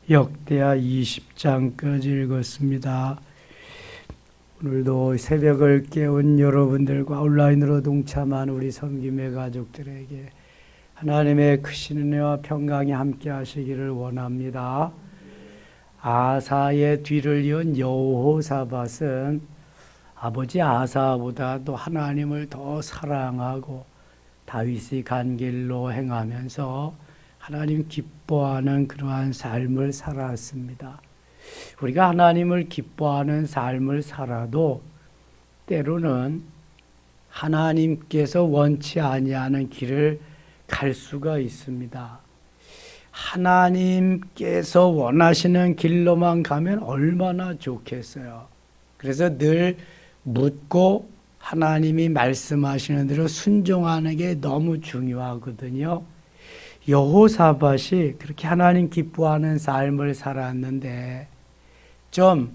역대하 20장까지 읽었습니다. 오늘도 새벽을 깨운 여러분들과 온라인으로 동참한 우리 섬김의 가족들에게 하나님의 크신 은혜와 평강이 함께 하시기를 원합니다. 아사의 뒤를 이은 여호사밧은 아버지 아사보다도 하나님을 더 사랑하고 다윗이 간 길로 행하면서 하나님 기뻐하는 그러한 삶을 살았습니다. 우리가 하나님을 기뻐하는 삶을 살아도 때로는 하나님께서 원치 아니하는 길을 갈 수가 있습니다. 하나님께서 원하시는 길로만 가면 얼마나 좋겠어요. 그래서 늘 묻고 하나님이 말씀하시는 대로 순종하는 게 너무 중요하거든요. 여호사밧이 그렇게 하나님 기뻐하는 삶을 살았는데 좀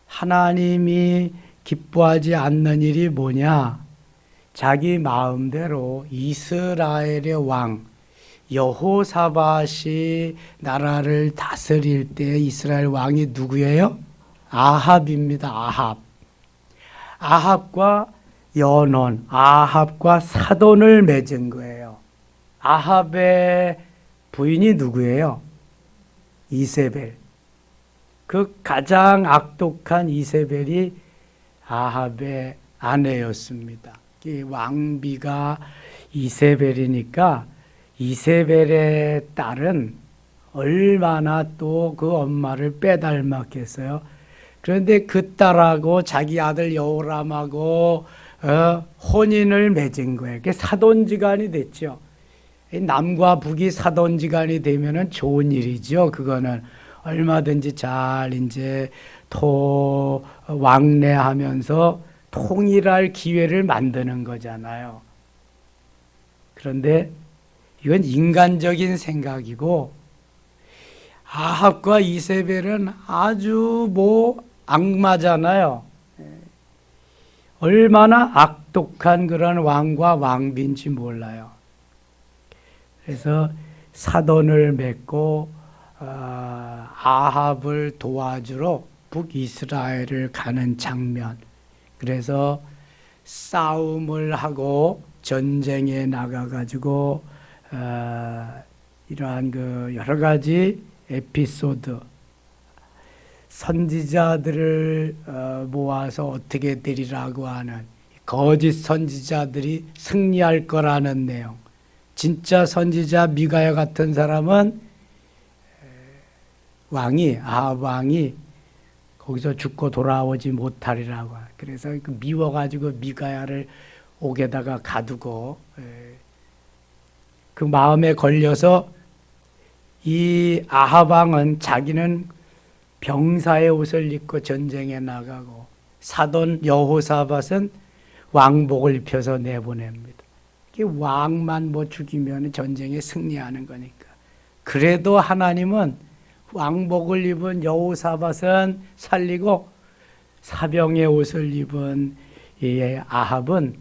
하나님이 기뻐하지 않는 일이 뭐냐? 자기 마음대로 이스라엘의 왕 여호사밧이 나라를 다스릴 때 이스라엘 왕이 누구예요? 아합입니다. 아합과 연혼, 아합과 사돈을 맺은 거예요. 아합의 부인이 누구예요? 이세벨. 그 가장 악독한 이세벨이 아합의 아내였습니다. 이 왕비가 이세벨이니까 이세벨의 딸은 얼마나 또 그 엄마를 빼닮았겠어요. 그런데 그 딸하고 자기 아들 여호람하고 혼인을 맺은 거예요. 그게 사돈지간이 됐죠. 남과 북이 사돈지간이 되면은 좋은 일이죠. 그거는 얼마든지 잘 이제 왕래하면서 통일할 기회를 만드는 거잖아요. 그런데 이건 인간적인 생각이고 아합과 이세벨은 아주 악마잖아요. 얼마나 악독한 그런 왕과 왕비인지 몰라요. 그래서 사돈을 맺고 아합을 도와주러 북이스라엘을 가는 장면. 그래서 싸움을 하고 전쟁에 나가가지고 이러한 그 여러 가지 에피소드, 선지자들을 모아서 어떻게 되리라고 하는 거짓 선지자들이 승리할 거라는 내용. 진짜 선지자 미가야 같은 사람은 아합 왕이 거기서 죽고 돌아오지 못하리라고. 그래서 미워가지고 미가야를 옥에다가 가두고 그 마음에 걸려서 이 아합 왕은 자기는 병사의 옷을 입고 전쟁에 나가고 사돈 여호사밧은 왕복을 입혀서 내보냅니다. 왕만 죽이면 전쟁에 승리하는 거니까. 그래도 하나님은 왕복을 입은 여호사밧은 살리고 사병의 옷을 입은 이 아합은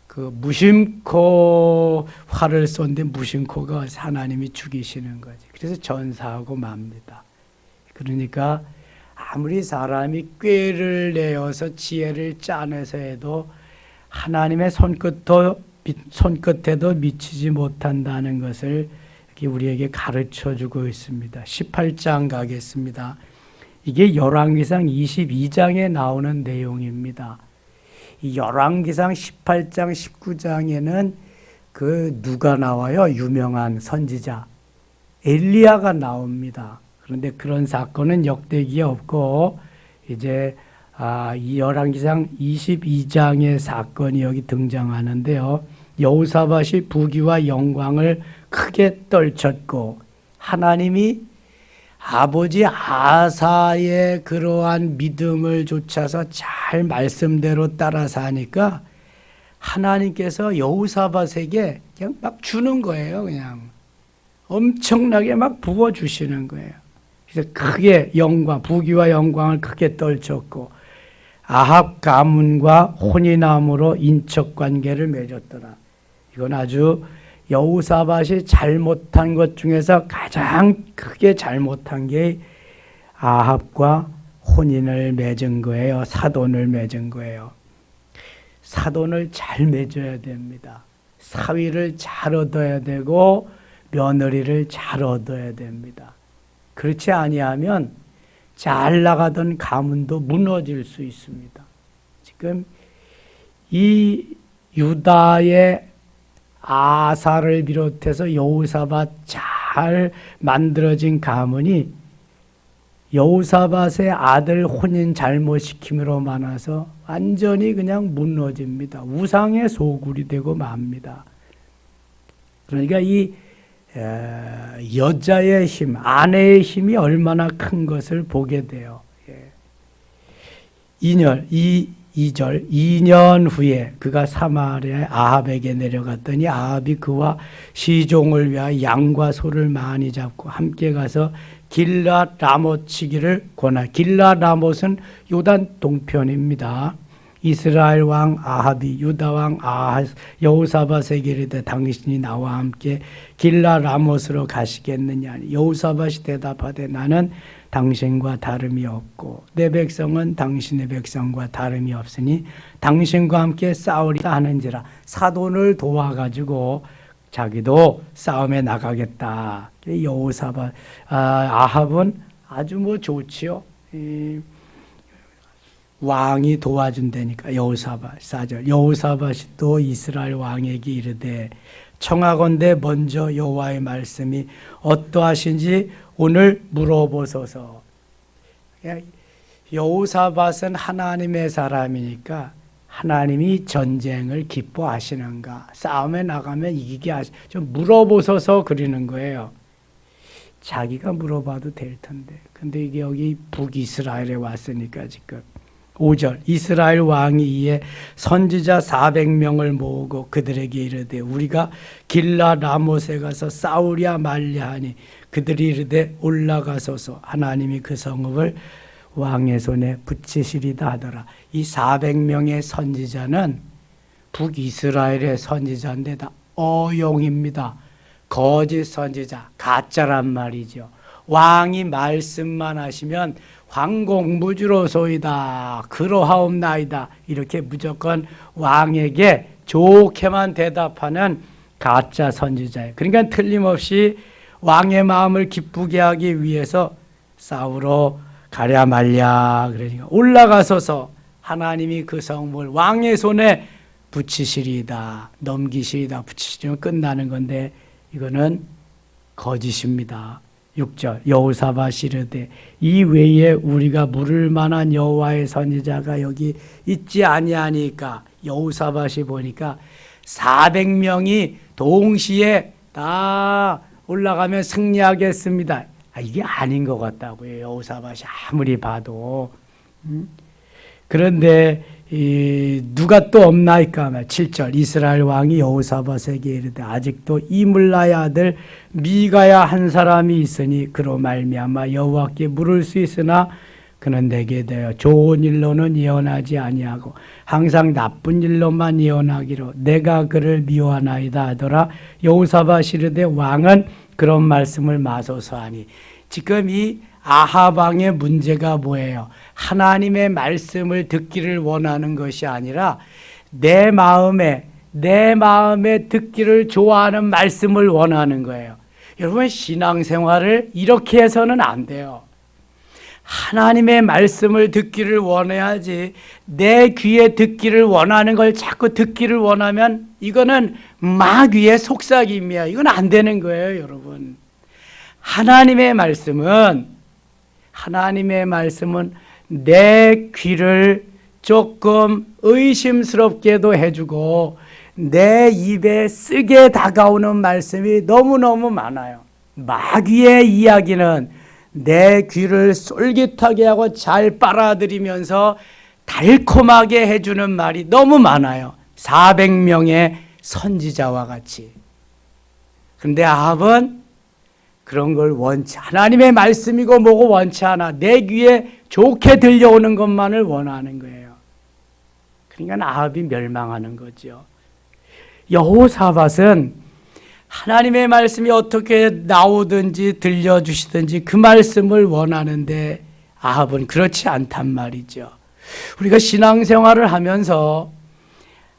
그 무심코 활을 쏜데 무심코가 하나님이 죽이시는 거지. 그래서 전사하고 맙니다. 그러니까 아무리 사람이 꾀를 내어서 지혜를 짜내서 해도 하나님의 손끝에도 미치지 못한다는 것을 우리에게 가르쳐주고 있습니다. 18장 가겠습니다. 이게 열왕기상 22장에 나오는 내용입니다. 이 열왕기상 18장, 19장에는 그 누가 나와요? 유명한 선지자 엘리야가 나옵니다. 그런데 그런 사건은 역대기에 없고 이제 이 열왕기상 22장의 사건이 여기 등장하는데요. 여호사밧이 부귀와 영광을 크게 떨쳤고 하나님이 아버지 아사의 그러한 믿음을 좇아서 잘 말씀대로 따라 사니까 하나님께서 여호사밧에게 그냥 막 주는 거예요. 그냥 엄청나게 막 부어주시는 거예요. 그래서 크게 부귀와 영광을 크게 떨쳤고 아합 가문과 혼인함으로 인척관계를 맺었더라. 이건 아주 여호사밧이 잘못한 것 중에서 가장 크게 잘못한 게 아합과 혼인을 맺은 거예요. 사돈을 맺은 거예요. 사돈을 잘 맺어야 됩니다. 사위를 잘 얻어야 되고 며느리를 잘 얻어야 됩니다. 그렇지 아니하면 잘 나가던 가문도 무너질 수 있습니다. 지금 이 유다의 아사를 비롯해서 여호사밧 잘 만들어진 가문이 여호사밧의 아들 혼인 잘못시킴으로 만나서 완전히 그냥 무너집니다. 우상의 소굴이 되고 맙니다. 그러니까 이 여자의 힘, 아내의 힘이 얼마나 큰 것을 보게 돼요. 2년 후에 그가 사마리아의 아합에게 내려갔더니 아합이 그와 시종을 위하여 양과 소를 많이 잡고 함께 가서 길랏 라못 치기를 권하. 길랏 라못은 요단 동편입니다. 이스라엘 왕 아합이 유다 왕 여호사밧에게 이르되 당신이 나와 함께 길랏 라못으로 가시겠느냐. 여호사밧이 대답하되 나는 당신과 다름이 없고 내 백성은 당신의 백성과 다름이 없으니 당신과 함께 싸우리라 하는지라. 사돈을 도와가지고 자기도 싸움에 나가겠다. 여호사밧 아합은 아주 좋지요. 왕이 도와준다니까. 여호사밧 4절 여호사밧이 또 이스라엘 왕에게 이르되 청하건대 먼저 여호와의 말씀이 어떠하신지 오늘 물어보소서. 여호사밧은 하나님의 사람이니까 하나님이 전쟁을 기뻐하시는가, 싸움에 나가면 이기게 좀 물어보소서 그러는 거예요. 자기가 물어봐도 될 텐데. 근데 이게 여기 북이스라엘에 왔으니까 지금 5절 이스라엘 왕이 이에 선지자 400명을 모으고 그들에게 이르되 우리가 길랏 라못에 가서 싸우랴 말랴 하니 그들이 이르되 올라가소서 하나님이 그 성읍을 왕의 손에 붙이시리다 하더라. 이 400명의 선지자는 북이스라엘의 선지자인데 다 어용입니다. 거짓 선지자, 가짜란 말이죠. 왕이 말씀만 하시면 황공무주로소이다 그러하옵나이다 이렇게 무조건 왕에게 좋게만 대답하는 가짜 선지자예요. 그러니까 틀림없이 왕의 마음을 기쁘게 하기 위해서 싸우러 가랴 말랴 그러니까 올라가소서 하나님이 그 성읍을 왕의 손에 붙이시리이다. 넘기시리이다. 붙이시면 끝나는 건데 이거는 거짓입니다. 6절 여호사밧이 이르되 이 외에 우리가 물을 만한 여호와의 선지자가 여기 있지 아니하니까. 여호사밧이 보니까 400명이 동시에 다 올라가면 승리하겠습니다. 이게 아닌 것 같다고요. 여호사밧이 아무리 봐도. 그런데 누가 또 없나이까. 7절 이스라엘 왕이 여호사밧에게 이르되 아직도 이물라의 아들 미가야 한 사람이 있으니 그로 말미암아 여호와께 물을 수 있으나 그는 내게 대하여 좋은 일로는 예언하지 아니하고 항상 나쁜 일로만 예언하기로 내가 그를 미워하나이다 하더라. 여호사밧이 이르되 왕은 그런 말씀을 마소서 하니. 지금 이 아합 왕의 문제가 뭐예요? 하나님의 말씀을 듣기를 원하는 것이 아니라 내 마음에 듣기를 좋아하는 말씀을 원하는 거예요. 여러분 신앙생활을 이렇게 해서는 안 돼요. 하나님의 말씀을 듣기를 원해야지 내 귀에 듣기를 원하는 걸 자꾸 듣기를 원하면 이거는 마귀의 속삭임이야. 이건 안 되는 거예요, 여러분. 하나님의 말씀은 내 귀를 조금 의심스럽게도 해주고 내 입에 쓰게 다가오는 말씀이 너무너무 많아요. 마귀의 이야기는 내 귀를 쫄깃하게 하고 잘 빨아들이면서 달콤하게 해주는 말이 너무 많아요. 400명의 선지자와 같이. 그런데 아합은 그런 걸 원치, 하나님의 말씀이고 뭐고 원치 않아. 내 귀에 좋게 들려오는 것만을 원하는 거예요. 그러니까 아합이 멸망하는 거죠. 여호사밧은 하나님의 말씀이 어떻게 나오든지 들려주시든지 그 말씀을 원하는데 아합은 그렇지 않단 말이죠. 우리가 신앙생활을 하면서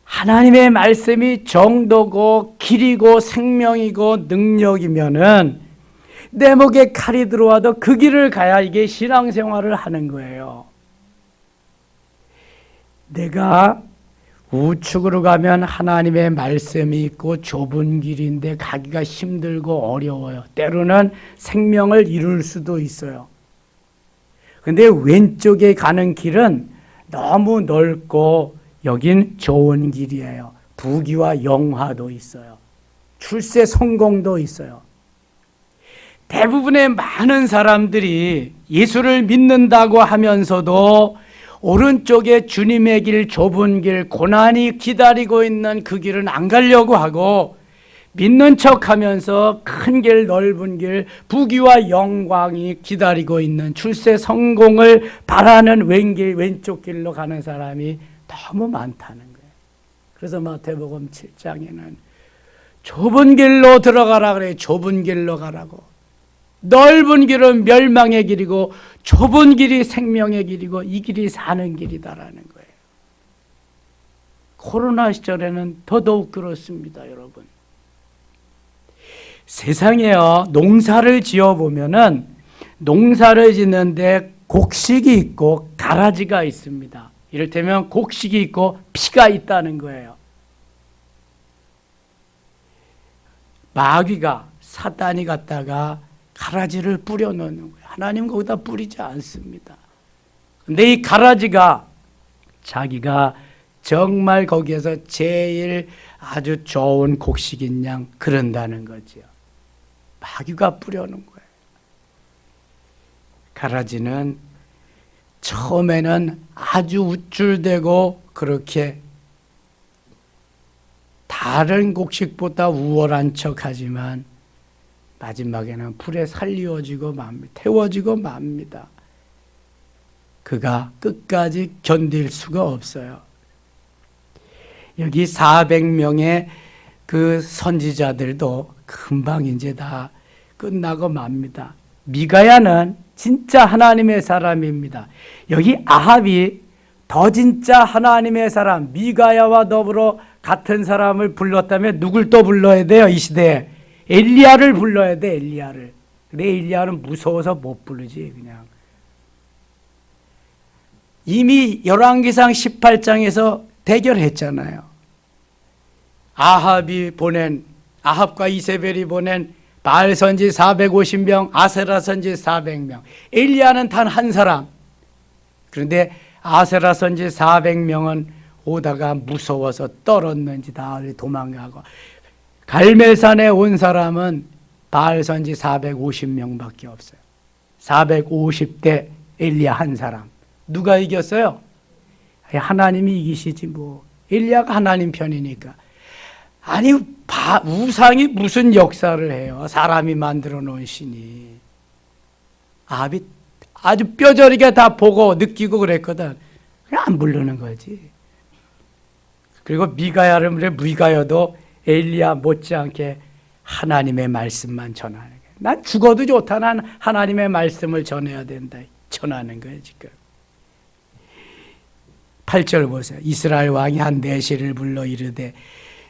하나님의 말씀이 정도고 길이고 생명이고 능력이면은 내 목에 칼이 들어와도 그 길을 가야 이게 신앙생활을 하는 거예요. 내가 우측으로 가면 하나님의 말씀이 있고 좁은 길인데 가기가 힘들고 어려워요. 때로는 생명을 잃을 수도 있어요. 근데 왼쪽에 가는 길은 너무 넓고 여긴 좋은 길이에요. 부귀와 영화도 있어요. 출세 성공도 있어요. 대부분의 많은 사람들이 예수를 믿는다고 하면서도 오른쪽에 주님의 길, 좁은 길, 고난이 기다리고 있는 그 길은 안 가려고 하고 믿는 척하면서 큰 길, 넓은 길, 부귀와 영광이 기다리고 있는 출세 성공을 바라는 왼쪽 길로 가는 사람이 너무 많다는 거예요. 그래서 마태복음 7장에는 좁은 길로 들어가라 그래요. 좁은 길로 가라고. 넓은 길은 멸망의 길이고 좁은 길이 생명의 길이고 이 길이 사는 길이다라는 거예요. 코로나 시절에는 더더욱 그렇습니다, 여러분. 세상에요, 농사를 지어보면은 농사를 짓는데 곡식이 있고 가라지가 있습니다. 이를테면 곡식이 있고 피가 있다는 거예요. 마귀가, 사단이 갖다가 가라지를 뿌려 넣는 거예요. 하나님 거기다 뿌리지 않습니다. 근데 이 가라지가 자기가 정말 거기에서 제일 아주 좋은 곡식인 양 그런다는 거죠. 마귀가 뿌려놓은 거예요. 가라지는 처음에는 아주 우쭐대고 그렇게 다른 곡식보다 우월한 척하지만 마지막에는 불에 살리워지고 맙니다. 태워지고 맙니다. 그가 끝까지 견딜 수가 없어요. 여기 400명의 그 선지자들도 금방 이제 다 끝나고 맙니다. 미가야는 진짜 하나님의 사람입니다. 여기 아합이 더 진짜 하나님의 사람, 미가야와 더불어 같은 사람을 불렀다면 누굴 또 불러야 돼요? 이 시대에 엘리야를 불러야 돼. 엘리야를. 근데 엘리야는 무서워서 못 부르지 그냥. 이미 열왕기상 18장에서 대결했잖아요. 아합과 이세벨이 보낸 바알 선지 450명, 아세라 선지 400명. 엘리야는 단 한 사람. 그런데 아세라 선지 400명은 오다가 무서워서 떨었는지 다 도망가고, 갈멜산에 온 사람은 바알 선지 450명밖에 없어요. 450대 엘리야 한 사람. 누가 이겼어요? 하나님이 이기시지 뭐. 엘리야가 하나님 편이니까. 아니 우상이 무슨 역사를 해요? 사람이 만들어 놓은 신이. 아합이 아주 뼈저리게 다 보고 느끼고 그랬거든. 그냥 안 부르는 거지. 그리고 미가야도 엘리야 못지않게 하나님의 말씀만 전하는 거예요. 난 죽어도 좋다. 난 하나님의 말씀을 전해야 된다. 전하는 거예요 지금. 8절 보세요. 이스라엘 왕이 한 내시를 불러 이르되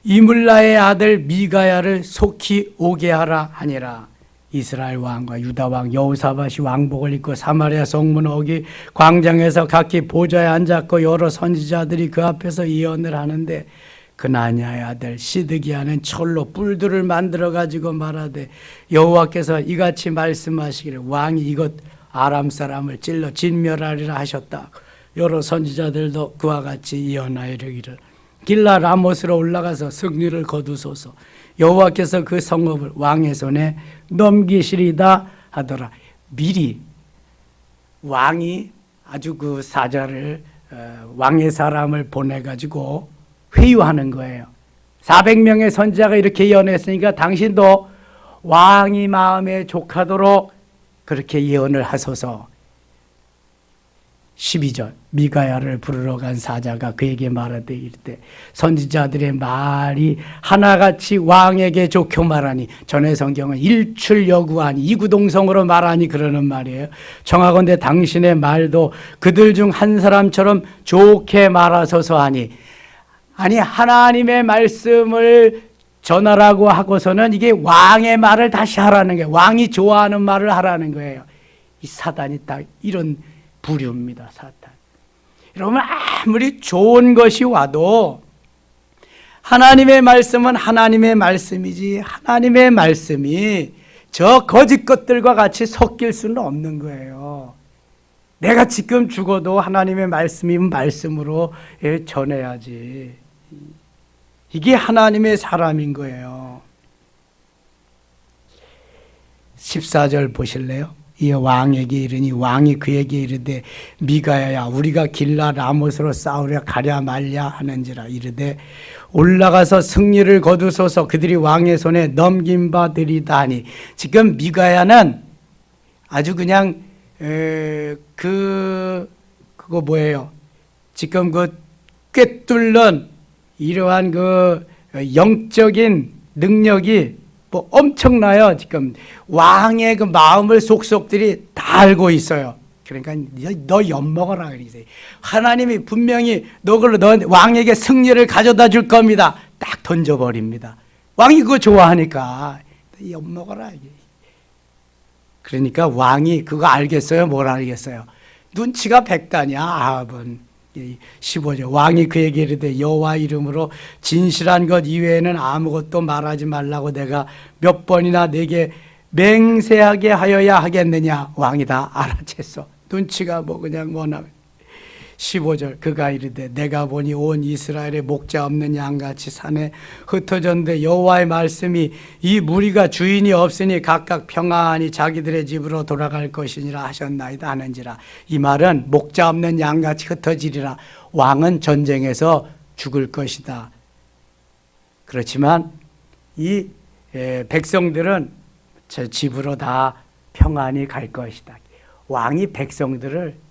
이물라의 아들 미가야를 속히 오게 하라 하니라. 이스라엘 왕과 유다 왕 여호사밧이 왕복을 입고 사마리아 성문 어기 광장에서 각기 보좌에 앉았고 여러 선지자들이 그 앞에서 예언을 하는데 그나냐의 아들 시드기야는 철로 뿔들을 만들어 가지고 말하되 여호와께서 이같이 말씀하시기를 왕이 이것 아람 사람을 찔러 진멸하리라 하셨다. 여러 선지자들도 그와 같이 예언하여 이르기를 길라 라못으로 올라가서 승리를 거두소서. 여호와께서 그 성읍을 왕의 손에 넘기시리다 하더라. 미리 왕이 아주 그 사자를 왕의 사람을 보내가지고 회유하는 거예요. 400명의 선지자가 이렇게 예언했으니까 당신도 왕이 마음에 족하도록 그렇게 예언을 하소서. 12절 미가야를 부르러 간 사자가 그에게 말하되 이르되 선지자들의 말이 하나같이 왕에게 좋게 말하니, 전에 성경은 일출여구하니 이구동성으로 말하니 그러는 말이에요. 청하건대 당신의 말도 그들 중 한 사람처럼 좋게 말하소서 하니, 아니 하나님의 말씀을 전하라고 하고서는 이게 왕의 말을 다시 하라는 거예요. 왕이 좋아하는 말을 하라는 거예요. 이 사단이 딱 이런 부류입니다. 사탄. 여러분, 아무리 좋은 것이 와도 하나님의 말씀은 하나님의 말씀이지, 하나님의 말씀이 저 거짓 것들과 같이 섞일 수는 없는 거예요. 내가 지금 죽어도 하나님의 말씀이면 말씀으로 전해야지. 이게 하나님의 사람인 거예요. 14절 보실래요? 이 왕에게 이르니 왕이 그에게 이르되 미가야야 우리가 길라 라못으로 싸우려 가랴 말랴 하는지라. 이르되 올라가서 승리를 거두소서 그들이 왕의 손에 넘긴 바 되리다 하니, 지금 미가야는 아주 그냥 그거 뭐예요? 지금 그 꿰뚫는 이러한 그 영적인 능력이 뭐 엄청나요. 지금 왕의 그 마음을 속속들이 다 알고 있어요. 그러니까 너 엿먹어라 그러세요. 하나님이 분명히 너 왕에게 승리를 가져다 줄 겁니다. 딱 던져버립니다. 왕이 그거 좋아하니까 엿먹어라. 그러니까 왕이 그거 알겠어요? 뭘 알겠어요? 눈치가 백단이야. 아합은. 15절 왕이 그에게 이르되 여호와 이름으로 진실한 것 이외에는 아무것도 말하지 말라고 내가 몇 번이나 내게 맹세하게 하여야 하겠느냐. 왕이 다 알아챘어. 눈치가 뭐 그냥 뭐나. 15절 그가 이르되 내가 보니 온 이스라엘에 목자 없는 양같이 산에 흩어졌는데 여호와의 말씀이 이 무리가 주인이 없으니 각각 평안히 자기들의 집으로 돌아갈 것이니라 하셨나이다 하는지라. 이 말은 목자 없는 양같이 흩어지리라. 왕은 전쟁에서 죽을 것이다. 그렇지만 이 백성들은 저 집으로 다 평안히 갈 것이다. 왕이 백성들을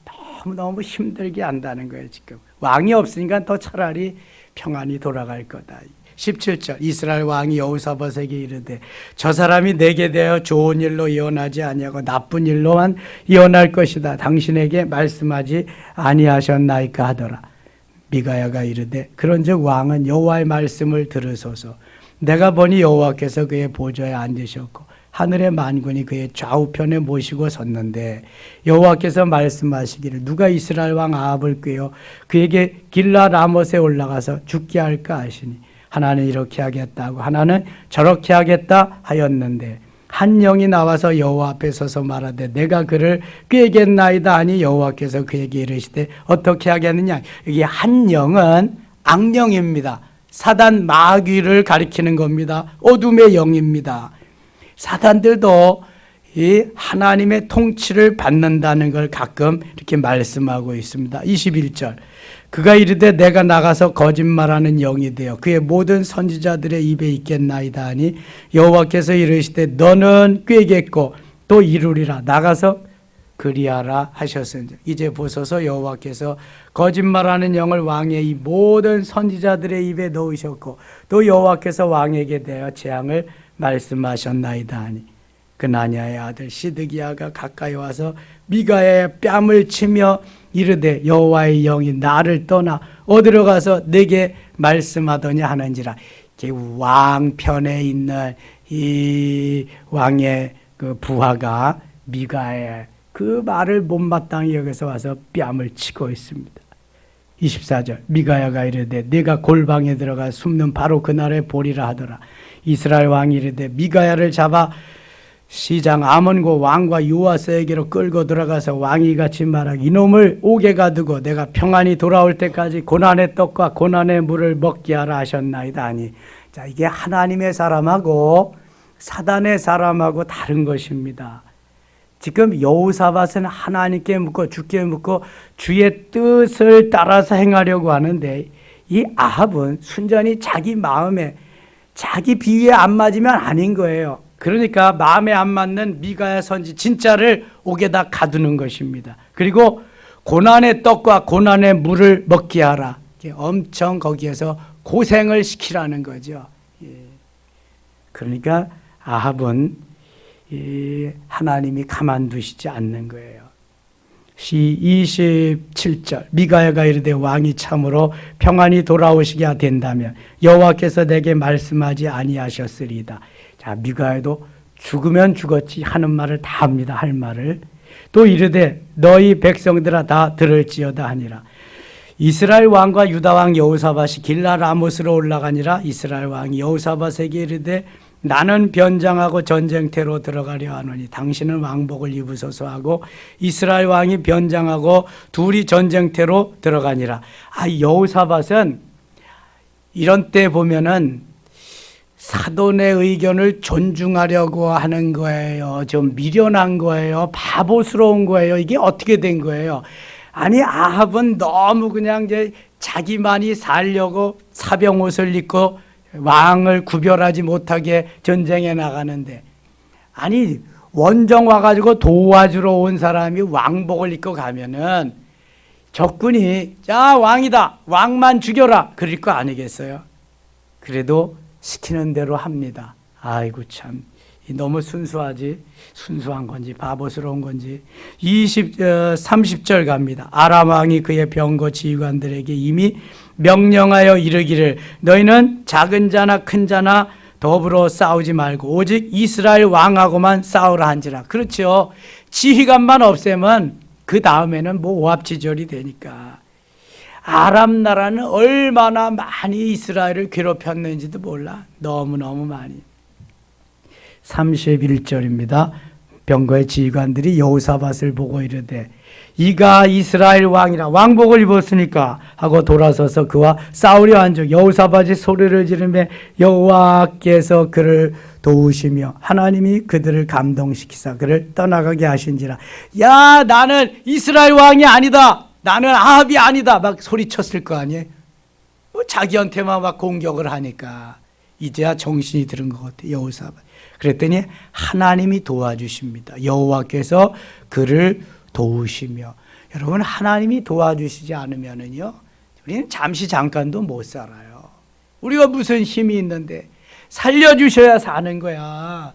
너무 힘들게 한다는 거예요. 지금 왕이 없으니까 더 차라리 평안히 돌아갈 거다. 17절 이스라엘 왕이 여호사밧에게 이르되 저 사람이 내게 대하여 좋은 일로 예언하지 아니하고 나쁜 일로만 예언할 것이다. 당신에게 말씀하지 아니하셨나이까 하더라. 미가야가 이르되 그런즉 왕은 여호와의 말씀을 들으소서. 내가 보니 여호와께서 그의 보좌에 앉으셨고 하늘의 만군이 그의 좌우편에 모시고 섰는데 여호와께서 말씀하시기를 누가 이스라엘 왕 아합을 꾀어 그에게 길라 라못에 올라가서 죽게 할까 하시니, 하나는 이렇게 하겠다고 하나는 저렇게 하겠다 하였는데 한 영이 나와서 여호와 앞에 서서 말하되 내가 그를 꾀겠나이다 하니 여호와께서 그에게 이르시되 어떻게 하겠느냐. 여기 한 영은 악령입니다. 사단 마귀를 가리키는 겁니다. 어둠의 영입니다. 사단들도 이 하나님의 통치를 받는다는 걸 가끔 이렇게 말씀하고 있습니다. 21절 그가 이르되 내가 나가서 거짓말하는 영이 되어 그의 모든 선지자들의 입에 있겠나이다 하니 여호와께서 이르시되 너는 꾀겠고 또 이루리라. 나가서 그리하라 하셨으니 이제 보소서 여호와께서 거짓말하는 영을 왕의 이 모든 선지자들의 입에 넣으셨고 또 여호와께서 왕에게 대하여 재앙을 말씀하셨나이다 하니, 그나냐의 아들 시드기야가 가까이 와서 미가야의 뺨을 치며 이르되 여호와의 영이 나를 떠나 어디로 가서 내게 말씀하더냐 하는지라. 왕편에 있는 이 왕의 그 부하가 미가야의 그 말을 못마땅히 여기서 와서 뺨을 치고 있습니다. 24절 미가야가 이르되 내가 골방에 들어가 숨는 바로 그날에 보리라 하더라. 이스라엘 왕이 이르되 미가야를 잡아 시장 아몬고 왕과 요아스에게로 끌고 들어가서 왕이 같이 말하기 이놈을 옥에 가두고 내가 평안히 돌아올 때까지 고난의 떡과 고난의 물을 먹게 하라 하셨나이다 하니, 자 이게 하나님의 사람하고 사단의 사람하고 다른 것입니다. 지금 여호사밧은 하나님께 묻고 주께 묻고 주의 뜻을 따라서 행하려고 하는데 이 아합은 순전히 자기 마음에 자기 비위에 안 맞으면 아닌 거예요. 그러니까 마음에 안 맞는 미가야 선지 진짜를 옥에다 가두는 것입니다. 그리고 고난의 떡과 고난의 물을 먹게 하라. 엄청 거기에서 고생을 시키라는 거죠. 그러니까 아합은 하나님이 가만두시지 않는 거예요. 시 27절 미가야가 이르되 왕이 참으로 평안히 돌아오시게 된다면 여호와께서 내게 말씀하지 아니하셨으리이다. 자, 미가야도 죽으면 죽었지 하는 말을 다 합니다. 할 말을. 또 이르되 너희 백성들아 다 들을지어다 하니라. 이스라엘 왕과 유다 왕 여호사밧이 길라 라못으로 올라가니라. 이스라엘 왕이 여호사밧에게 이르되 나는 변장하고 전쟁터로 들어가려 하노니 당신은 왕복을 입으소서 하고 이스라엘 왕이 변장하고 둘이 전쟁터로 들어가니라. 여호사밧은 이런 때 보면은 사돈의 의견을 존중하려고 하는 거예요. 좀 미련한 거예요. 바보스러운 거예요. 이게 어떻게 된 거예요? 아니, 아합은 너무 그냥 이제 자기만이 살려고 사병 옷을 입고 왕을 구별하지 못하게 전쟁에 나가는데, 아니 원정 와가지고 도와주러 온 사람이 왕복을 입고 가면은 적군이 자 왕이다, 왕만 죽여라 그럴 거 아니겠어요? 그래도 시키는 대로 합니다. 아이고 참 너무 순수하지, 순수한 건지 바보스러운 건지. 30절 갑니다. 아람 왕이 그의 병거 지휘관들에게 이미 명령하여 이르기를 너희는 작은 자나 큰 자나 더불어 싸우지 말고 오직 이스라엘 왕하고만 싸우라 한지라. 그렇죠. 지휘관만 없애면 그 다음에는 뭐 오합지졸이 되니까. 아람 나라는 얼마나 많이 이스라엘을 괴롭혔는지도 몰라. 너무너무 많이. 31절입니다. 병거의 지휘관들이 여호사밧을 보고 이르되 이가 이스라엘 왕이라, 왕복을 입었으니까 하고 돌아서서 그와 싸우려 한즉 여호사밧이 소리를 지르며 여호와께서 그를 도우시며 하나님이 그들을 감동시키사 그를 떠나가게 하신지라. 야, 나는 이스라엘 왕이 아니다, 나는 아합이 아니다 막 소리쳤을 거 아니에요. 자기한테만 막 공격을 하니까 이제야 정신이 들은 것 같아요, 여호사밧. 그랬더니 하나님이 도와주십니다. 여호와께서 그를 도우시며. 여러분, 하나님이 도와주시지 않으면은요, 우리는 잠시 잠깐도 못 살아요. 우리가 무슨 힘이 있는데 살려주셔야 사는 거야.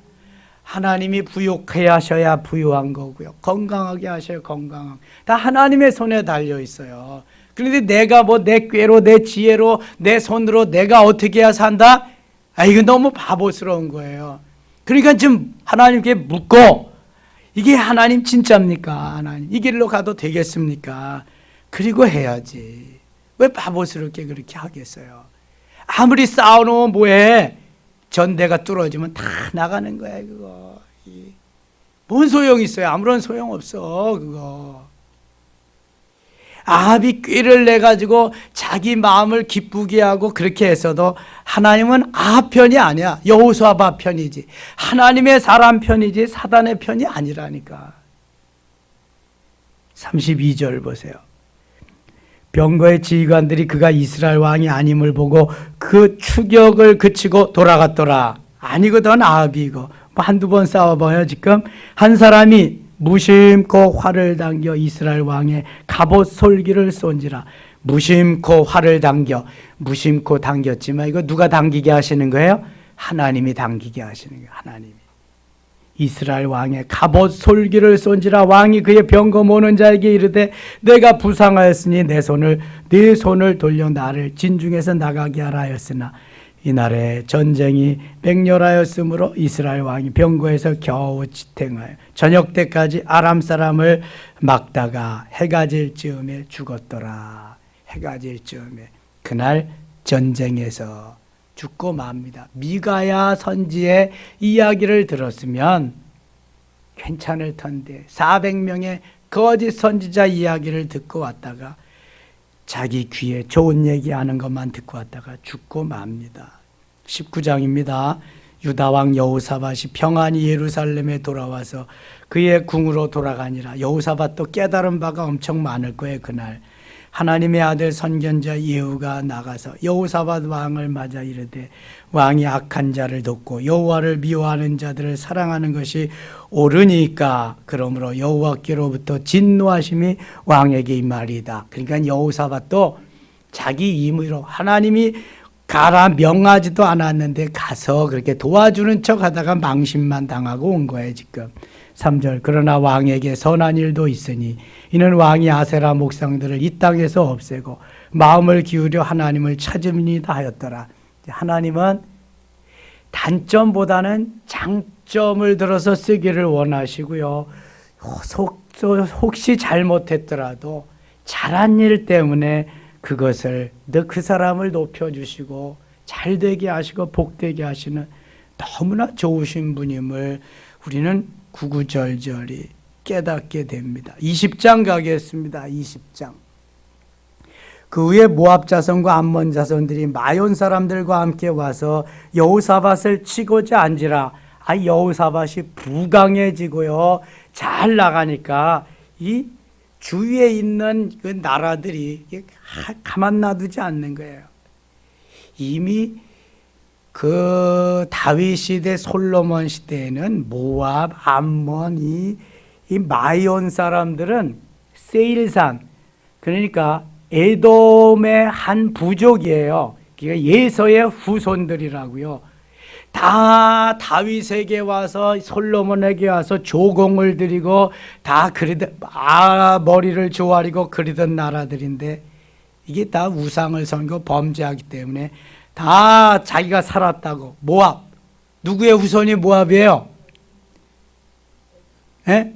하나님이 부유하게 하셔야 부유한 거고요. 건강하게 하셔야 건강한. 다 하나님의 손에 달려 있어요. 그런데 내가 뭐 내 꾀로, 내 지혜로, 내 손으로 내가 어떻게 해야 산다? 이거 너무 바보스러운 거예요. 그러니까 지금 하나님께 묻고, 이게 하나님 진짜입니까? 하나님 이 길로 가도 되겠습니까? 그리고 해야지. 왜 바보스럽게 그렇게 하겠어요? 아무리 싸워놓으면 뭐해? 전대가 뚫어지면 다 나가는 거야 그거. 뭔 소용이 있어요? 아무런 소용 없어 그거. 아합이 꾀를 내가지고 자기 마음을 기쁘게 하고 그렇게 했어도 하나님은 아합 편이 아니야. 여호사밧 편이지. 하나님의 사람 편이지 사단의 편이 아니라니까. 32절 보세요. 병거의 지휘관들이 그가 이스라엘 왕이 아님을 보고 그 추격을 그치고 돌아갔더라. 아니거든 아합이 이거. 뭐 한두 번 싸워봐요. 지금 한 사람이 무심코 활을 당겨 이스라엘 왕의 갑옷 솔기를 쏜지라. 무심코 활을 당겨, 무심코 당겼지만 이거 누가 당기게 하시는 거예요? 하나님이 당기게 하시는 거예요. 하나님이. 이스라엘 왕의 갑옷 솔기를 쏜지라. 왕이 그의 병거 모는 자에게 이르되 내가 부상하였으니 네 손을 돌려 나를 진중에서 나가게 하라 하였으나 이날에 전쟁이 맹렬하였으므로 이스라엘 왕이 병거에서 겨우 지탱하여 저녁 때까지 아람 사람을 막다가 해가 질 즈음에 죽었더라. 해가 질 즈음에 그날 전쟁에서 죽고 맙니다. 미가야 선지의 이야기를 들었으면 괜찮을 텐데 400명의 거짓 선지자 이야기를 듣고 왔다가 자기 귀에 좋은 얘기하는 것만 듣고 왔다가 죽고 맙니다. 19장입니다. 유다왕 여호사밧이 평안히 예루살렘에 돌아와서 그의 궁으로 돌아가니라. 여호사밧도 깨달은 바가 엄청 많을 거예요. 그날 하나님의 아들 선견자 예후가 나가서 여호사밧 왕을 맞아 이르되 왕이 악한 자를 돕고 여호와를 미워하는 자들을 사랑하는 것이 옳으니까 그러므로 여호와께로부터 진노하심이 왕에게 임하리이다. 그러니까 여호사밧도 자기 임의로 하나님이 가라 명하지도 않았는데 가서 그렇게 도와주는 척 하다가 망신만 당하고 온 거예요 지금. 3절 그러나 왕에게 선한 일도 있으니 이는 왕이 아세라 목상들을 이 땅에서 없애고 마음을 기울여 하나님을 찾음이다 하였더라. 하나님은 단점보다는 장점을 들어서 쓰기를 원하시고요. 혹시 잘못했더라도 잘한 일 때문에 그것을 그 사람을 높여주시고 잘되게 하시고 복되게 하시는 너무나 좋으신 분임을 우리는 구구절절히 깨닫게 됩니다. 20장 가겠습니다. 20장. 그 후에 모압 자손과 암몬 자손들이 마온 사람들과 함께 와서 여호사밧을 치고자 한지라. 여호사밧이 부강해지고요. 잘 나가니까 이 주위에 있는 그 나라들이 가만 놔두지 않는 거예요. 이미 그 다윗 시대, 솔로몬 시대에는 모압, 암몬, 이 마온 사람들은 세일산, 그러니까 에돔의 한 부족이에요. 그러니까 예서의 후손들이라고요. 다 다윗에게 와서 솔로몬에게 와서 조공을 드리고 다 머리를 조아리고 그리던 나라들인데 이게 다 우상을 섬기고 범죄하기 때문에 다 자기가 살았다고. 모압, 누구의 후손이 모압이에요? 예?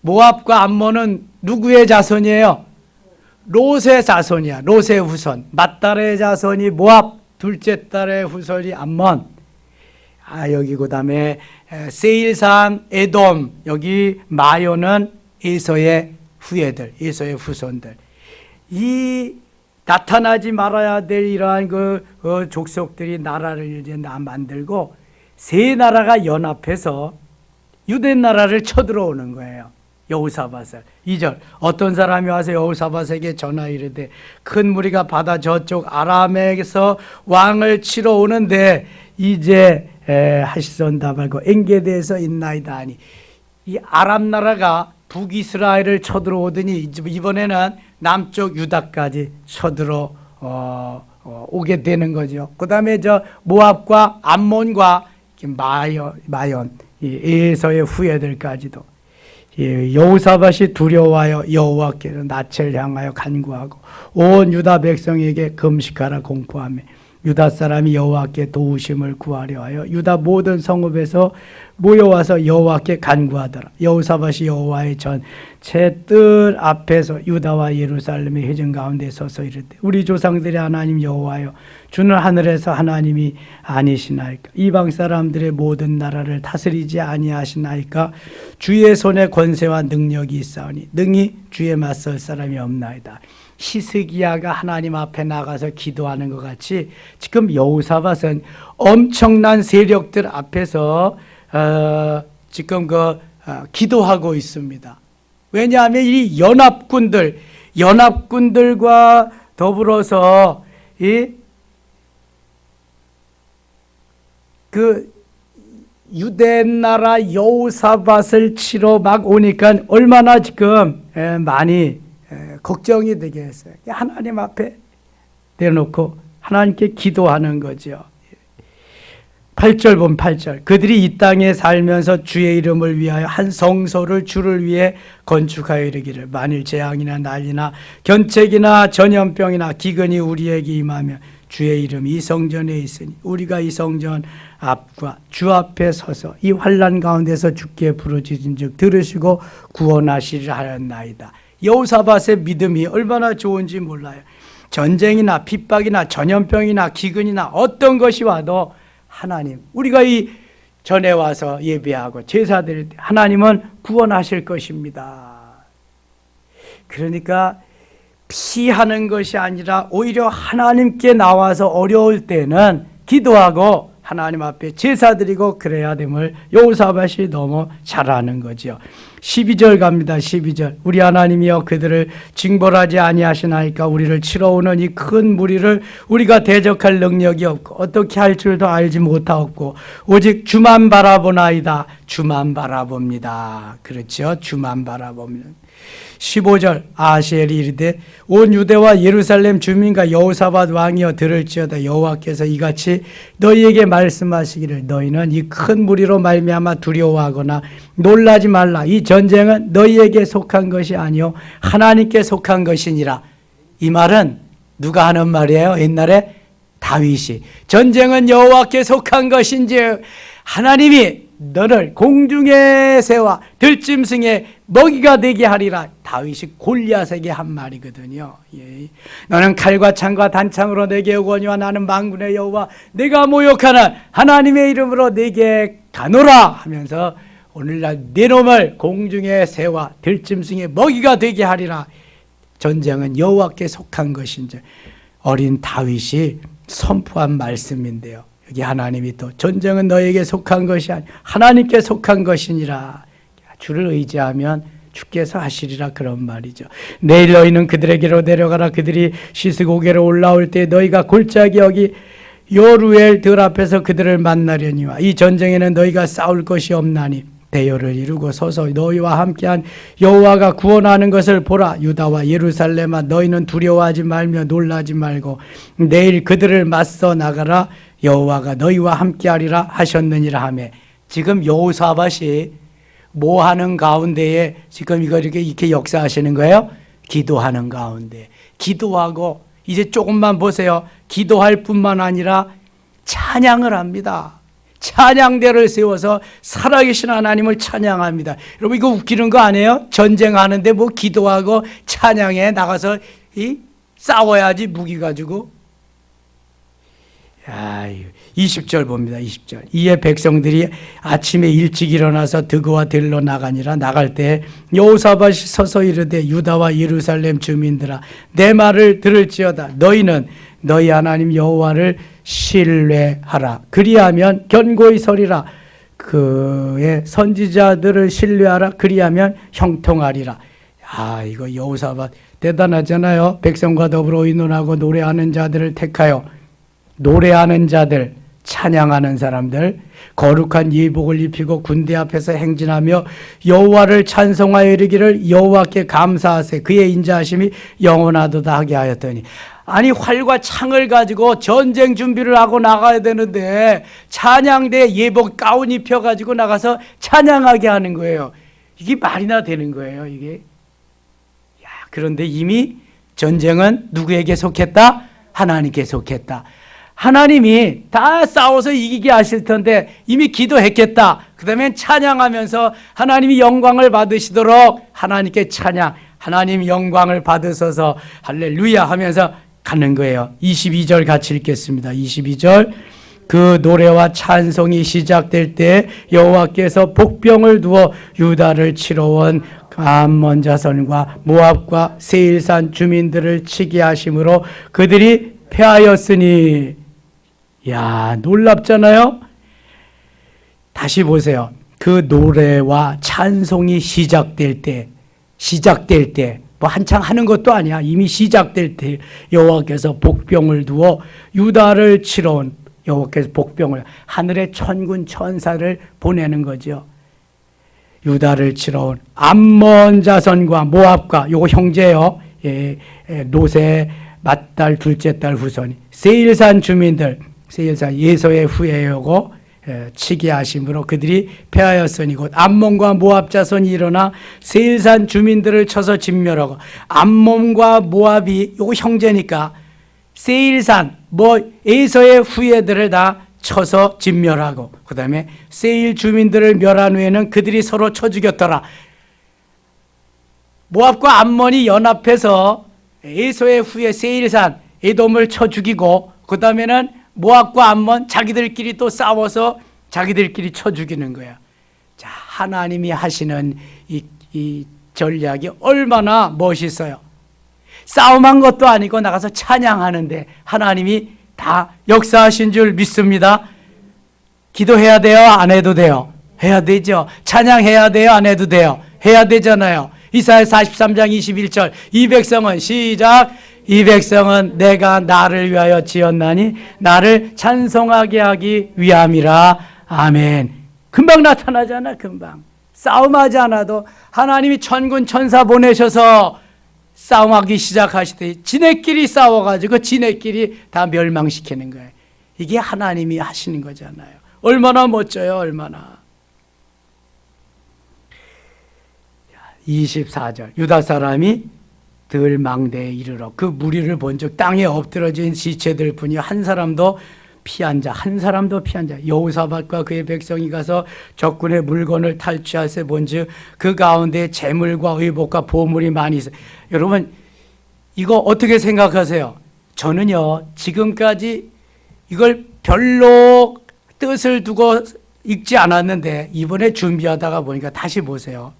모압과 암몬은 누구의 자손이에요? 롯의 자손이야. 롯의 후손. 맏딸의 자손이 모압, 둘째 딸의 후손이 암몬. 여기 그 다음에 세일산, 에돔, 여기 마요는 에서의 후예들, 에서의 후손들. 이 나타나지 말아야 될 이러한 그 족속들이 나라를 이제 만들고 세 나라가 연합해서 유대 나라를 쳐들어오는 거예요. 여호사밧을. 2절 어떤 사람이 와서 여호사밧에게 전하 이르되 큰 무리가 바다 저쪽 아람에서 왕을 치러 오는데 이제 하시선다 말고 엔게디에서 있나이다 하니 이 아람 나라가 북이스라엘을 쳐들어오더니 이번에는 남쪽 유다까지 쳐들어 오게 되는 거죠. 그 다음에 모압과 암몬과 마연 에서의 후예들까지도 여호사밧이 두려워하여 여호와께로 낯을 향하여 간구하고 온 유다 백성에게 금식하라 공포하며 유다 사람이 여호와께 도우심을 구하려 하여 유다 모든 성읍에서 모여와서 여호와께 간구하더라. 여호사밧이 여호와의 전체 뜰 앞에서 유다와 예루살렘의 회중 가운데 서서 이르되 우리 조상들의 하나님 여호와여 주는 하늘에서 하나님이 아니시나이까? 이방 사람들의 모든 나라를 다스리지 아니하시나이까? 주의 손에 권세와 능력이 있사오니 능히 주에 맞설 사람이 없나이다. 히스기야가 하나님 앞에 나가서 기도하는 것 같이 지금 여호사밧은 엄청난 세력들 앞에서 지금 기도하고 있습니다. 왜냐하면 이 연합군들과 더불어서 그 유대 나라 여호사밧을 치러 막 오니까 얼마나 지금 많이 걱정이 되게 했어요. 하나님 앞에 내놓고 하나님께 기도하는 거죠. 8절 보면 8절 그들이 이 땅에 살면서 주의 이름을 위하여 한 성소를 주를 위해 건축하여 이르기를 만일 재앙이나 난리나 견책이나 전염병이나 기근이 우리에게 임하면 주의 이름이 이 성전에 있으니 우리가 이 성전 앞과 주 앞에 서서 이 환난 가운데서 주께 부르짖은즉 들으시고 구원하시리라 하였나이다. 여호사밧의 믿음이 얼마나 좋은지 몰라요. 전쟁이나 핍박이나 전염병이나 기근이나 어떤 것이 와도 하나님, 우리가 이 전에 와서 예배하고 제사 드릴 때 하나님은 구원하실 것입니다. 그러니까 피하는 것이 아니라 오히려 하나님께 나와서 어려울 때는 기도하고 하나님 앞에 제사 드리고 그래야 됨을 여호사밧이 너무 잘 아는 거죠. 12절 갑니다. 12절. 우리 하나님이여 그들을 징벌하지 아니하시나이까 우리를 치러오는 이 큰 무리를 우리가 대적할 능력이 없고 어떻게 할 줄도 알지 못하옵고 오직 주만 바라보나이다. 주만 바라봅니다. 그렇죠. 주만 바라봅니다. 15절. 아하시엘이 이르되 온 유대와 예루살렘 주민과 여호사밧 왕이여 들을지어다. 여호와께서 이같이 너희에게 말씀하시기를 너희는 이 큰 무리로 말미암아 두려워하거나 놀라지 말라. 이 전쟁은 너희에게 속한 것이 아니요 하나님께 속한 것이니라. 이 말은 누가 하는 말이에요? 옛날에 다윗이 전쟁은 여호와께 속한 것인지 하나님이 너를 공중의 새와 들짐승의 먹이가 되게 하리라. 다윗이 골리앗에게 한 말이거든요. 예. 너는 칼과 창과 단창으로 내게 오거니와 나는 만군의 여호와 내가 모욕하는 하나님의 이름으로 내게 가노라 하면서 오늘날 내 놈을 공중의 새와 들짐승의 먹이가 되게 하리라. 전쟁은 여호와께 속한 것인지 어린 다윗이 선포한 말씀인데요. 여기 하나님이 또 전쟁은 너에게 속한 것이 아니 하나님께 속한 것이니라. 주를 의지하면 주께서 하시리라 그런 말이죠. 내일 너희는 그들에게로 내려가라. 그들이 시스고개로 올라올 때 너희가 골짜기 여기 요루엘 들 앞에서 그들을 만나려니와 이 전쟁에는 너희가 싸울 것이 없나니 대열을 이루고 서서 너희와 함께한 여호와가 구원하는 것을 보라. 유다와 예루살렘아 너희는 두려워하지 말며 놀라지 말고 내일 그들을 맞서 나가라. 여호와가 너희와 함께하리라 하셨느니라 하며 지금 여호사밧이 뭐 하는 가운데에 지금 이거 이렇게 역사하시는 거예요? 기도하는 가운데 기도하고 이제 조금만 보세요. 기도할 뿐만 아니라 찬양을 합니다. 찬양대를 세워서 살아계신 하나님을 찬양합니다. 여러분 이거 웃기는 거 아니에요? 전쟁하는데 뭐 기도하고 찬양에 나가서 싸워야지 무기 가지고. 20절 봅니다. 20절. 이에 백성들이 아침에 일찍 일어나서 드그와 들로 나가니라. 나갈 때 여호사밧이 서서 이르되 유다와 예루살렘 주민들아 내 말을 들을지어다. 너희는 너희 하나님 여호와를 신뢰하라. 그리하면 견고히 서리라. 그의 선지자들을 신뢰하라. 그리하면 형통하리라. 이거 여호사밧 대단하잖아요. 백성과 더불어 의논하고 노래하는 자들을 택하여 노래하는 자들, 찬양하는 사람들, 거룩한 예복을 입히고 군대 앞에서 행진하며 여호와를 찬송하여 이르기를 여호와께 감사하세. 그의 인자하심이 영원하도다 하게 하였더니. 아니 활과 창을 가지고 전쟁 준비를 하고 나가야 되는데 찬양대 예복 가운 입혀가지고 나가서 찬양하게 하는 거예요. 이게 말이나 되는 거예요. 이게. 그런데 이미 전쟁은 누구에게 속했다? 하나님께 속했다. 하나님이 다 싸워서 이기게 하실 텐데 이미 기도했겠다. 그 다음에 찬양하면서 하나님이 영광을 받으시도록 하나님께 찬양, 하나님 영광을 받으셔서 할렐루야 하면서 가는 거예요. 22절 같이 읽겠습니다. 22절. 그 노래와 찬송이 시작될 때 여호와께서 복병을 두어 유다를 치러 온 암몬 자손과 모압과 세일산 주민들을 치게 하심으로 그들이 패하였으니. 놀랍잖아요. 다시 보세요. 그 노래와 찬송이 시작될 때 뭐 한창 하는 것도 아니야. 이미 시작될 때 여호와께서 복병을 두어 유다를 치러 온 여호와께서 복병을 하늘의 천군 천사를 보내는 거죠. 유다를 치러 온 암몬 자손과 모압과 요거 형제요. 노세 맏딸 둘째 딸 후손이 세일산 주민들 세일산 예서의 후예요고 치게 하심으로 그들이 패하였으니 곧 암몬과 모압 자손이 일어나 세일산 주민들을 쳐서 진멸하고 암몬과 모압이 요거 형제니까 세일산 에서의 후예들을 다 쳐서 진멸하고 그 다음에 세일 주민들을 멸한 후에는 그들이 서로 쳐 죽였더라. 모압과 암몬이 연합해서 에서의 후예 세일산 에돔을 쳐 죽이고 그 다음에는 모압과 암몬 자기들끼리 또 싸워서 자기들끼리 쳐 죽이는 거야. 자, 하나님이 하시는 이 전략이 얼마나 멋있어요. 싸움한 것도 아니고 나가서 찬양하는데 하나님이 다 역사하신 줄 믿습니다. 기도해야 돼요? 안 해도 돼요? 해야 되죠. 찬양해야 돼요? 안 해도 돼요? 해야 되잖아요. 이사야 43장 21절 이 백성은 시작 이 백성은 내가 나를 위하여 지었나니 나를 찬송하게 하기 위함이라. 아멘. 금방 나타나잖아. 금방. 싸움하지 않아도 하나님이 천군 천사 보내셔서 싸움하기 시작하시더니 지네끼리 싸워가지고 지네끼리 다 멸망시키는 거예요. 이게 하나님이 하시는 거잖아요. 얼마나 멋져요. 얼마나. 24절 유다 사람이 들 망대에 이르러 그 무리를 본즉 땅에 엎드러진 지체들 뿐이 한 사람도 피한 자 여호사밧과 그의 백성이 가서 적군의 물건을 탈취하세 본즉 그 가운데 재물과 의복과 보물이 많이 있어요. 여러분 이거 어떻게 생각하세요? 저는요 지금까지 이걸 별로 뜻을 두고 읽지 않았는데 이번에 준비하다가 보니까 다시 보세요.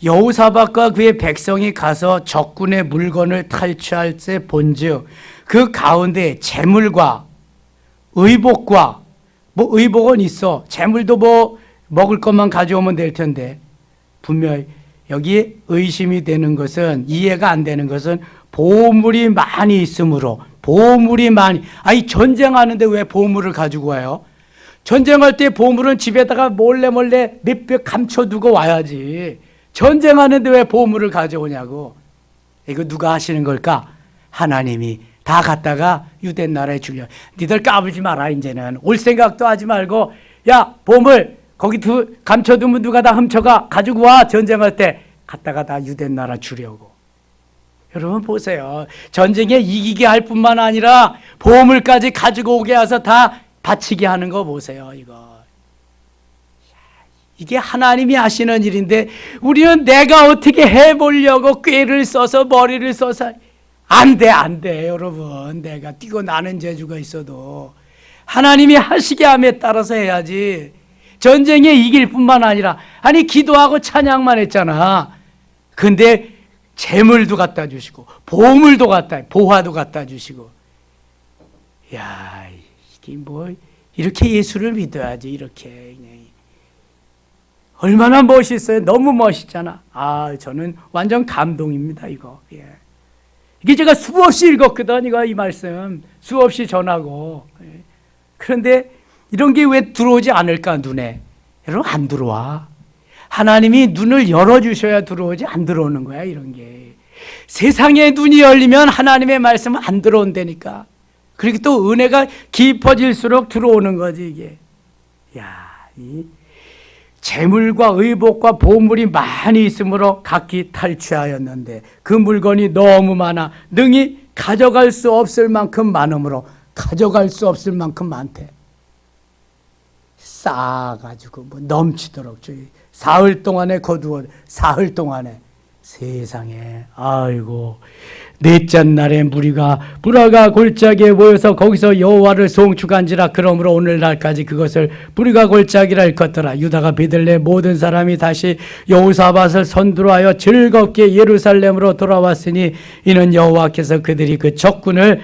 여호사밧과 그의 백성이 가서 적군의 물건을 탈취할 때 본즉 그 가운데 재물과 의복과 의복은 있어. 재물도 먹을 것만 가져오면 될 텐데 분명히 여기 의심이 되는 것은 이해가 안 되는 것은 보물이 많이 있으므로 아니 전쟁하는데 왜 보물을 가지고 와요? 전쟁할 때 보물은 집에다가 몰래 몇백 감춰두고 와야지. 전쟁하는데 왜 보물을 가져오냐고. 이거 누가 하시는 걸까? 하나님이 다 갖다가 유대 나라에 주려. 니들 까불지 마라. 이제는 올 생각도 하지 말고 야 보물 거기 감춰두면 누가 다 훔쳐가 가지고 와. 전쟁할 때 갖다가 다 유대 나라 주려고. 여러분 보세요. 전쟁에 이기게 할 뿐만 아니라 보물까지 가지고 오게 해서 다 바치게 하는 거 보세요. 이게 하나님이 하시는 일인데 우리는 내가 어떻게 해보려고 꾀를 써서 머리를 써서 안 돼 여러분. 내가 뛰고 나는 재주가 있어도 하나님이 하시게 함에 따라서 해야지. 전쟁에 이길 뿐만 아니라 아니 기도하고 찬양만 했잖아. 근데 재물도 갖다 주시고 보물도 보화도 갖다 주시고. 야 이게 이렇게 예수를 믿어야지. 이렇게 얼마나 멋있어요. 너무 멋있잖아. 저는 완전 감동입니다. 이게 제가 수없이 읽었거든. 이 말씀 수없이 전하고. 그런데 이런 게 왜 들어오지 않을까 눈에. 여러분 안 들어와. 하나님이 눈을 열어주셔야 들어오지 안 들어오는 거야. 이런 게. 세상의 눈이 열리면 하나님의 말씀은 안 들어온다니까. 그리고 또 은혜가 깊어질수록 들어오는 거지 이게. 재물과 의복과 보물이 많이 있으므로 각기 탈취하였는데 그 물건이 너무 많아 능히 가져갈 수 없을 만큼 많으므로 가져갈 수 없을 만큼 많대. 쌓아가지고 넘치도록 사흘 동안에 거두어 사흘 동안에 세상에 아이고 넷째 날에 무리가 불화가 골짜기에 모여서 거기서 여호와를 송축한지라. 그러므로 오늘날까지 그것을 불화가 골짜기라 일컫더라. 유다가 베들레 모든 사람이 다시 여호사밧을 선두로하여 즐겁게 예루살렘으로 돌아왔으니 이는 여호와께서 그들이 그 적군을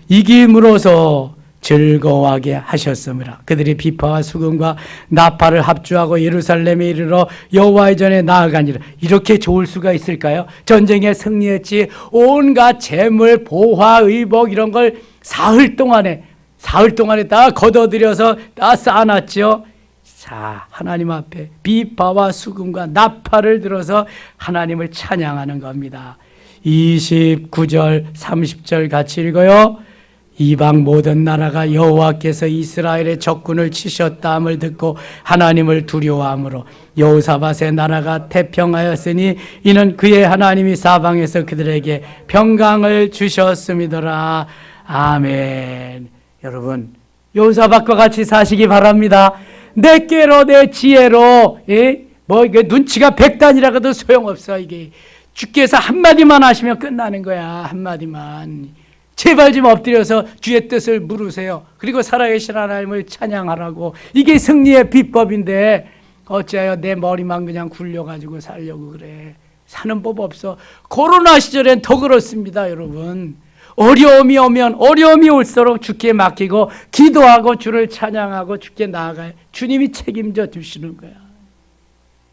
이김으로써 즐거워하게 하셨음이라. 그들이 비파와 수금과 나팔을 합주하고 예루살렘에 이르러 여호와의 전에 나아가니라. 이렇게 좋을 수가 있을까요? 전쟁에 승리했지. 온갖 재물, 보화, 의복 이런 걸 사흘 동안에 다 걷어들여서 다 쌓아놨죠. 자, 하나님 앞에 비파와 수금과 나팔을 들어서 하나님을 찬양하는 겁니다. 29절 30절 같이 읽어요. 이방 모든 나라가 여호와께서 이스라엘의 적군을 치셨다함을 듣고 하나님을 두려워하므로 여호사밧의 나라가 태평하였으니 이는 그의 하나님이 사방에서 그들에게 평강을 주셨음이더라. 아멘. 여러분 여호사밧과 같이 사시기 바랍니다. 내 꾀로 내 지혜로 이게 눈치가 백단이라고도 소용없어. 이게 주께서 한마디만 하시면 끝나는 거야. 한마디만. 제발 좀 엎드려서 주의 뜻을 물으세요. 그리고 살아계신 하나님을 찬양하라고. 이게 승리의 비법인데 어찌하여 내 머리만 그냥 굴려가지고 살려고 그래. 사는 법 없어. 코로나 시절엔 더 그렇습니다. 여러분 어려움이 오면 어려움이 올수록 주께 맡기고 기도하고 주를 찬양하고 주께 나아가요. 주님이 책임져 주시는 거야.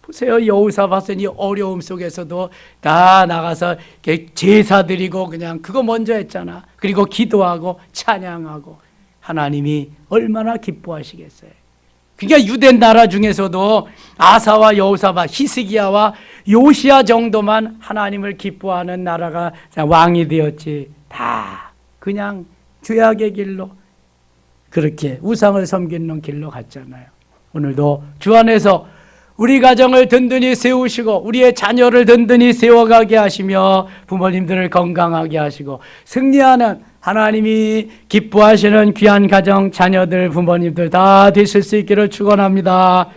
보세요. 여호사밧은 이 어려움 속에서도 다 나가서 제사 드리고 그냥 그거 먼저 했잖아. 그리고 기도하고 찬양하고 하나님이 얼마나 기뻐하시겠어요. 그러니까 유대 나라 중에서도 아사와 여호사밧, 히스기야와 요시야 정도만 하나님을 기뻐하는 나라가 왕이 되었지. 다 그냥 죄악의 길로 그렇게 우상을 섬기는 길로 갔잖아요. 오늘도 주 안에서 우리 가정을 든든히 세우시고 우리의 자녀를 든든히 세워가게 하시며 부모님들을 건강하게 하시고 승리하는 하나님이 기뻐하시는 귀한 가정, 자녀들, 부모님들 다 되실 수 있기를 축원합니다.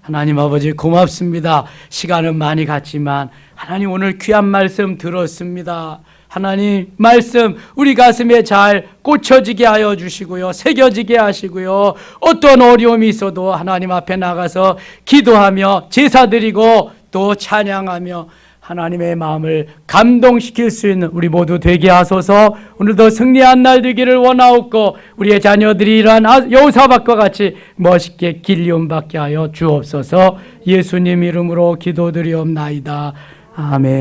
하나님 아버지 고맙습니다. 시간은 많이 갔지만 하나님 오늘 귀한 말씀 들었습니다. 하나님 말씀 우리 가슴에 잘 꽂혀지게 하여 주시고요. 새겨지게 하시고요. 어떤 어려움이 있어도 하나님 앞에 나가서 기도하며 제사 드리고 또 찬양하며 하나님의 마음을 감동시킬 수 있는 우리 모두 되게 하소서. 오늘도 승리한 날 되기를 원하옵고 우리의 자녀들이 이러한 여호사밧과 같이 멋있게 길리움 받게 하여 주옵소서. 예수님 이름으로 기도드리옵나이다. 아멘.